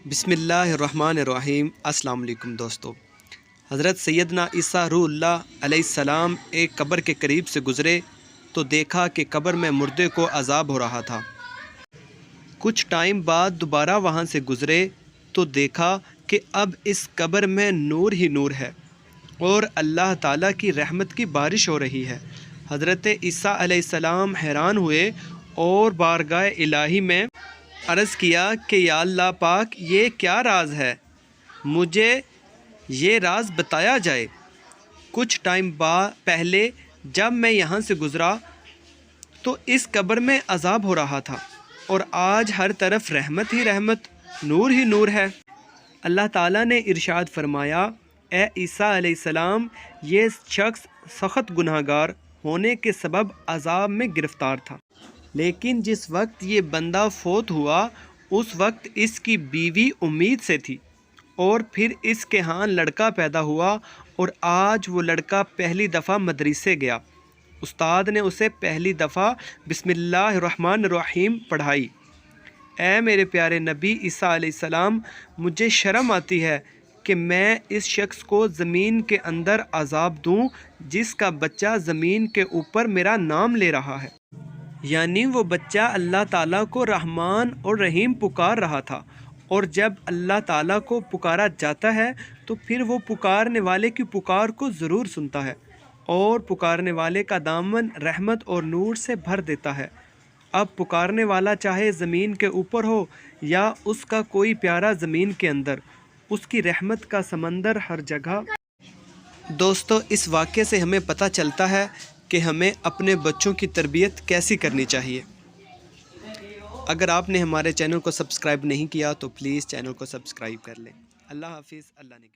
بسم اللہ الرحمن الرحیم۔ السلام علیکم دوستو۔ حضرت سیدنا عیسیٰ روح اللہ علیہ السلام ایک قبر کے قریب سے گزرے تو دیکھا کہ قبر میں مردے کو عذاب ہو رہا تھا۔ کچھ ٹائم بعد دوبارہ وہاں سے گزرے تو دیکھا کہ اب اس قبر میں نور ہی نور ہے اور اللہ تعالیٰ کی رحمت کی بارش ہو رہی ہے۔ حضرت عیسیٰ علیہ السلام حیران ہوئے اور بارگاہ الہی میں عرض کیا کہ یا اللہ پاک، یہ کیا راز ہے؟ مجھے یہ راز بتایا جائے۔ کچھ ٹائم پہلے جب میں یہاں سے گزرا تو اس قبر میں عذاب ہو رہا تھا اور آج ہر طرف رحمت ہی رحمت، نور ہی نور ہے۔ اللہ تعالیٰ نے ارشاد فرمایا، اے عیسیٰ علیہ السلام، یہ شخص سخت گناہ گار ہونے کے سبب عذاب میں گرفتار تھا، لیکن جس وقت یہ بندہ فوت ہوا اس وقت اس کی بیوی امید سے تھی اور پھر اس کے ہاں لڑکا پیدا ہوا اور آج وہ لڑکا پہلی دفعہ مدرسے گیا۔ استاد نے اسے پہلی دفعہ بسم اللہ الرحمن الرحیم پڑھائی۔ اے میرے پیارے نبی عیسیٰ علیہ السلام، مجھے شرم آتی ہے کہ میں اس شخص کو زمین کے اندر عذاب دوں جس کا بچہ زمین کے اوپر میرا نام لے رہا ہے۔ یعنی وہ بچہ اللہ تعالیٰ کو رحمان اور رحیم پکار رہا تھا، اور جب اللہ تعالیٰ کو پکارا جاتا ہے تو پھر وہ پکارنے والے کی پکار کو ضرور سنتا ہے اور پکارنے والے کا دامن رحمت اور نور سے بھر دیتا ہے۔ اب پکارنے والا چاہے زمین کے اوپر ہو یا اس کا کوئی پیارا زمین کے اندر، اس کی رحمت کا سمندر ہر جگہ۔ دوستو، اس واقعے سے ہمیں پتہ چلتا ہے کہ ہمیں اپنے بچوں کی تربیت کیسی کرنی چاہیے۔ اگر آپ نے ہمارے چینل کو سبسکرائب نہیں کیا تو پلیز چینل کو سبسکرائب کر لیں۔ اللہ حافظ۔ اللہ نے